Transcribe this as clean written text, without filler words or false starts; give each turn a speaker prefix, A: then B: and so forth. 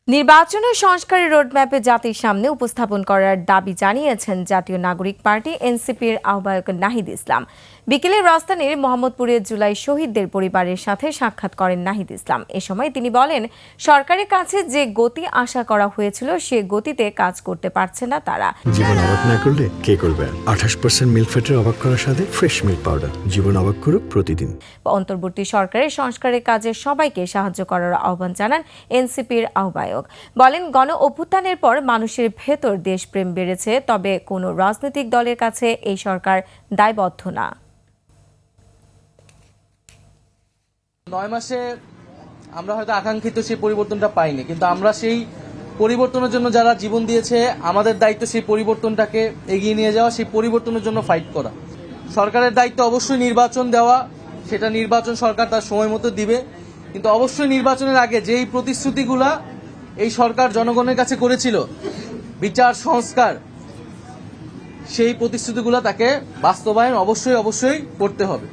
A: নির্বাচনের সংস্কারের রোডম্যাপে জাতির সামনে উপস্থাপন করার দাবি জানিয়েছেন জাতীয় নাগরিক পার্টি এনসিপির আহ্বায়ক নাহিদ ইসলাম। বিকেলে রাজধানীর মোহাম্মদপুরের জুলাই শহীদদের পরিবারের সাথে সাক্ষাৎ করেন নাহিদ ইসলাম। এ সময় তিনি বলেন, সরকারের কাছে যে গতি আশা করা হয়েছিল সে গতিতে কাজ করতে পারছে না তারা।
B: জীবন অবাক না করলে কে করবে? 28% মিল্ক ফ্যাটের অবাক করার সাথে ফ্রেশ মিল্ক পাউডার। জীবন অবাক করুক প্রতিদিন।
A: অন্তর্বর্তী সরকারের সংস্কারের কাজে সবাইকে সাহায্য করার আহ্বান জানান এনসিপির আহ্বায়ক। বলেন, গণ অভ্যুত্থানের পর মানুষের ভেতর দেশপ্রেম বেড়েছে, তবে কোনো রাজনৈতিক দলের কাছে এই সরকার দায়বদ্ধ না।
C: 9 মাসে আমরা হয়তো আকাঙ্ক্ষিত সেই পরিবর্তনটা পাইনি, কিন্তু আমরা সেই পরিবর্তনের জন্য যারা জীবন দিয়েছে, আমাদের দায়িত্ব সেই পরিবর্তনটাকে এগিয়ে নিয়ে যাওয়া, সেই পরিবর্তনের জন্য ফাইট করা। সরকারের দায়িত্ব অবশ্যই নির্বাচন দেওয়া, সেটা নির্বাচন সরকার তার সময় মতো দিবে, কিন্তু অবশ্যই নির্বাচনের আগে যেই প্রতিশ্রুতিগুলা এই সরকার জনগণের কাছে করেছিল, বিচার সংস্কার, সেই প্রতিশ্রুতিগুলো তাকে বাস্তবায়ন অবশ্যই করতে হবে।